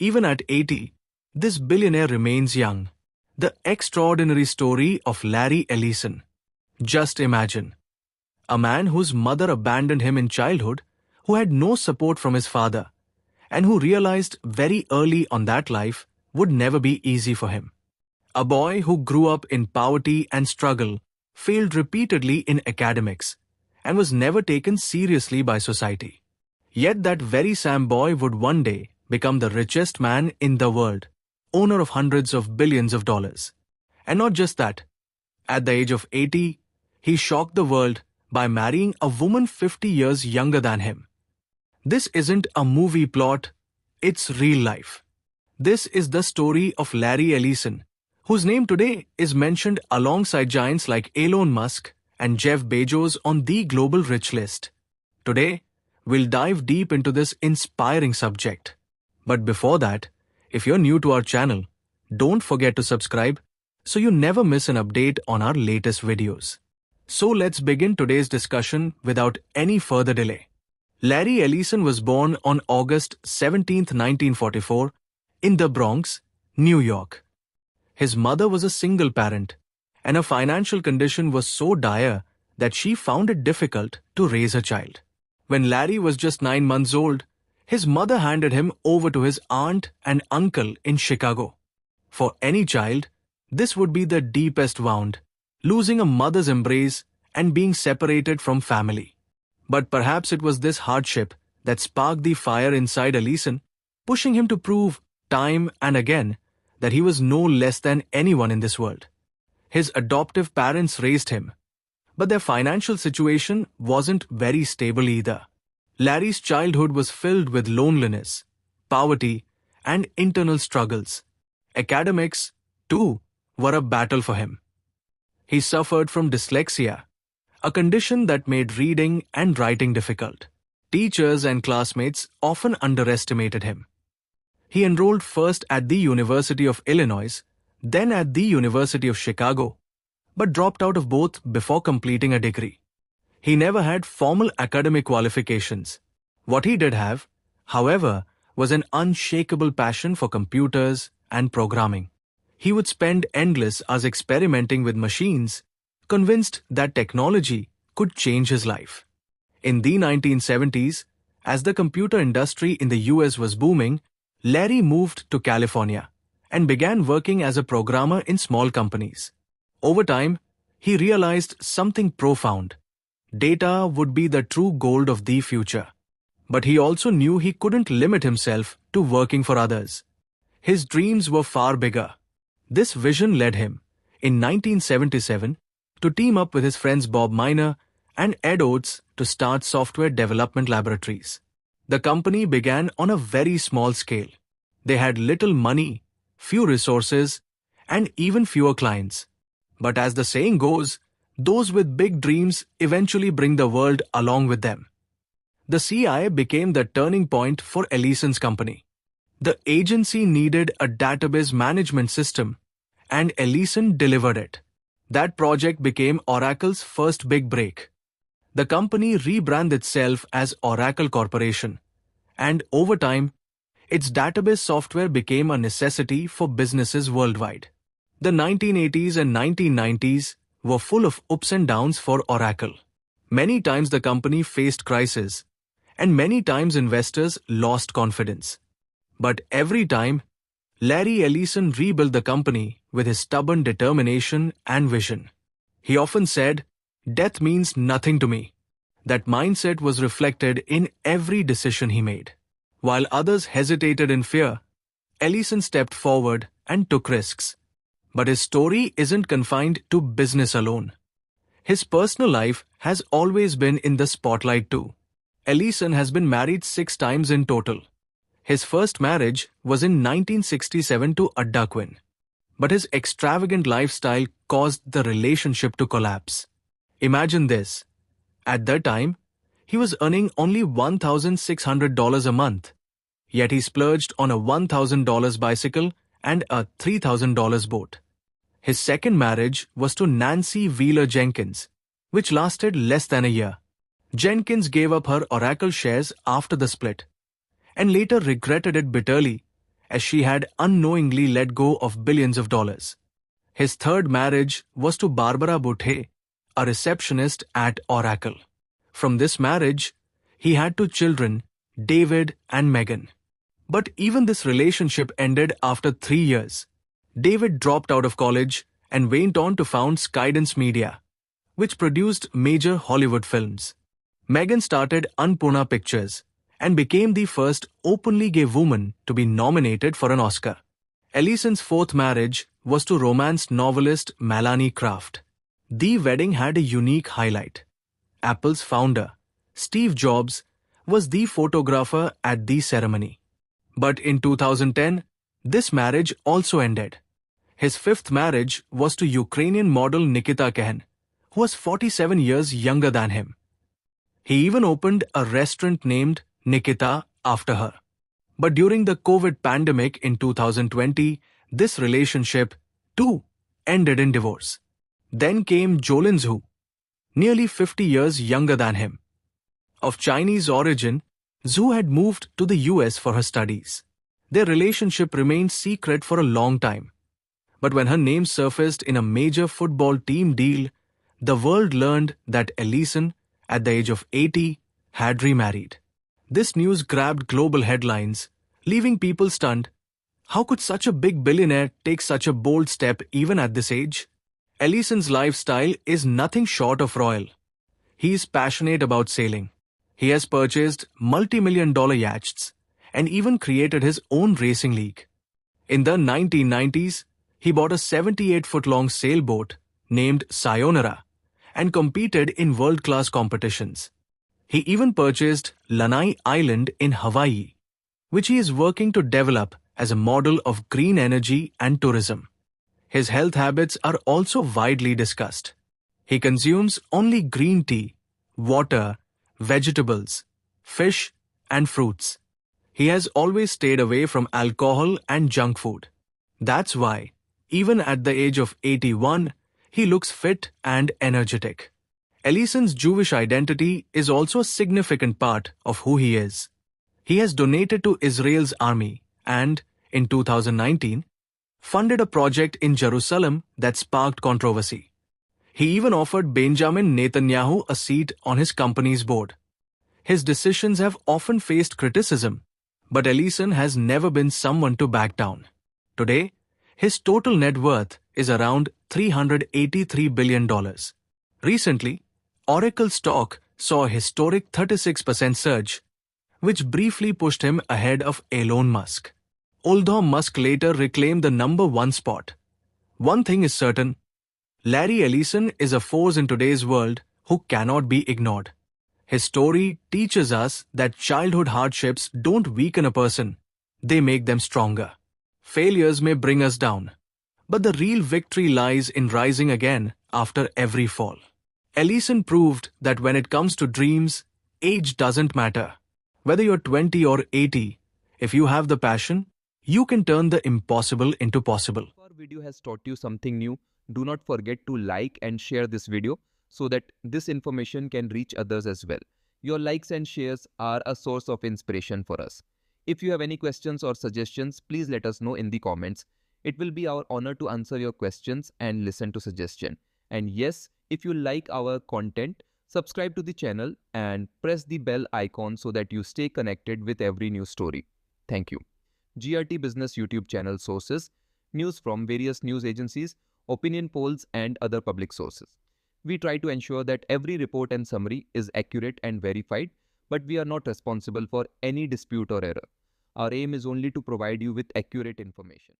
Even at 80, this billionaire remains young. The extraordinary story of Larry Ellison. Just imagine. A man whose mother abandoned him in childhood, who had no support from his father, and who realized very early on that life would never be easy for him. A boy who grew up in poverty and struggle, failed repeatedly in academics, and was never taken seriously by society. Yet that very same boy would one day become the richest man in the world, owner of hundreds of billions of dollars. And not just that, at the age of 80, he shocked the world by marrying a woman 50 years younger than him. This isn't a movie plot, it's real life. This is the story of Larry Ellison, whose name today is mentioned alongside giants like Elon Musk and Jeff Bezos on the global rich list. Today, we'll dive deep into this inspiring subject. But before that, if you're new to our channel, don't forget to subscribe so you never miss an update on our latest videos. So let's begin today's discussion without any further delay. Larry Ellison was born on August 17, 1944, in the Bronx, New York. His mother was a single parent, and her financial condition was so dire that she found it difficult to raise her child. When Larry was just 9 months old, his mother handed him over to his aunt and uncle in Chicago. For any child, this would be the deepest wound, losing a mother's embrace and being separated from family. But perhaps it was this hardship that sparked the fire inside Ellison, pushing him to prove time and again that he was no less than anyone in this world. His adoptive parents raised him, but their financial situation wasn't very stable either. Larry's childhood was filled with loneliness, poverty, and internal struggles. Academics, too, were a battle for him. He suffered from dyslexia, a condition that made reading and writing difficult. Teachers and classmates often underestimated him. He enrolled first at the University of Illinois, then at the University of Chicago, but dropped out of both before completing a degree. He never had formal academic qualifications. What he did have, however, was an unshakable passion for computers and programming. He would spend endless hours experimenting with machines, convinced that technology could change his life. In the 1970s, as the computer industry in the US was booming, Larry moved to California and began working as a programmer in small companies. Over time, he realized something profound. Data would be the true gold of the future. But he also knew he couldn't limit himself to working for others. His dreams were far bigger. This vision led him, in 1977, to team up with his friends Bob Miner and Ed Oates to start software development laboratories. The company began on a very small scale. They had little money, few resources, and even fewer clients. But as the saying goes, those with big dreams eventually bring the world along with them. The CI became the turning point for Ellison's company. The agency needed a database management system, and Ellison delivered it. That project became Oracle's first big break. The company rebranded itself as Oracle Corporation, and over time, its database software became a necessity for businesses worldwide. The 1980s and 1990s were full of ups and downs for Oracle. Many times the company faced crisis, and many times investors lost confidence. But every time, Larry Ellison rebuilt the company with his stubborn determination and vision. He often said, "Death means nothing to me." That mindset was reflected in every decision he made. While others hesitated in fear, Ellison stepped forward and took risks. But his story isn't confined to business alone. His personal life has always been in the spotlight too. Ellison has been married 6 times in total. His first marriage was in 1967 to Ada Quinn. But his extravagant lifestyle caused the relationship to collapse. Imagine this. At that time, he was earning only $1,600 a month. Yet he splurged on a $1,000 bicycle and a $3,000 boat. His second marriage was to Nancy Wheeler Jenkins, which lasted less than a year. Jenkins gave up her Oracle shares after the split, and later regretted it bitterly as she had unknowingly let go of billions of dollars. His third marriage was to Barbara Boutte, a receptionist at Oracle. From this marriage, he had two children, David and Megan. But even this relationship ended after 3 years. David dropped out of college and went on to found Skydance Media, which produced major Hollywood films. Megan started Annapurna Pictures and became the first openly gay woman to be nominated for an Oscar. Ellison's fourth marriage was to romance novelist Melanie Kraft. The wedding had a unique highlight. Apple's founder, Steve Jobs, was the photographer at the ceremony. But in 2010, this marriage also ended. His fifth marriage was to Ukrainian model Nikita Kehen, who was 47 years younger than him. He even opened a restaurant named Nikita after her. But during the COVID pandemic in 2020, this relationship, too, ended in divorce. Then came Jolin Zhu, nearly 50 years younger than him. Of Chinese origin, Zhu had moved to the US for her studies. Their relationship remained secret for a long time. But when her name surfaced in a major football team deal, the world learned that Ellison, at the age of 80, had remarried. This news grabbed global headlines, leaving people stunned. How could such a big billionaire take such a bold step even at this age? Ellison's lifestyle is nothing short of royal. He is passionate about sailing. He has purchased multi-million-dollar yachts and even created his own racing league. In the 1990s, he bought a 78-foot-long sailboat named Sayonara and competed in world-class competitions. He even purchased Lanai Island in Hawaii, which he is working to develop as a model of green energy and tourism. His health habits are also widely discussed. He consumes only green tea, water, vegetables, fish, and fruits. He has always stayed away from alcohol and junk food. That's why, even at the age of 81, he looks fit and energetic. Ellison's Jewish identity is also a significant part of who he is. He has donated to Israel's army and, in 2019, funded a project in Jerusalem that sparked controversy. He even offered Benjamin Netanyahu a seat on his company's board. His decisions have often faced criticism, but Ellison has never been someone to back down. Today, his total net worth is around $383 billion. Recently, Oracle stock saw a historic 36% surge, which briefly pushed him ahead of Elon Musk. Although Musk later reclaimed the #1 spot, one thing is certain: Larry Ellison is a force in today's world who cannot be ignored. His story teaches us that childhood hardships don't weaken a person, they make them stronger. Failures may bring us down, but the real victory lies in rising again after every fall. Ellison proved that when it comes to dreams, age doesn't matter. Whether you're 20 or 80, if you have the passion, you can turn the impossible into possible. If our video has taught you something new, do not forget to like and share this video so that this information can reach others as well. Your likes and shares are a source of inspiration for us. If you have any questions or suggestions, please let us know in the comments. It will be our honor to answer your questions and listen to suggestions. And yes, if you like our content, subscribe to the channel and press the bell icon so that you stay connected with every new story. Thank you. GRT Business YouTube channel sources: news from various news agencies, opinion polls, and other public sources. We try to ensure that every report and summary is accurate and verified, but we are not responsible for any dispute or error. Our aim is only to provide you with accurate information.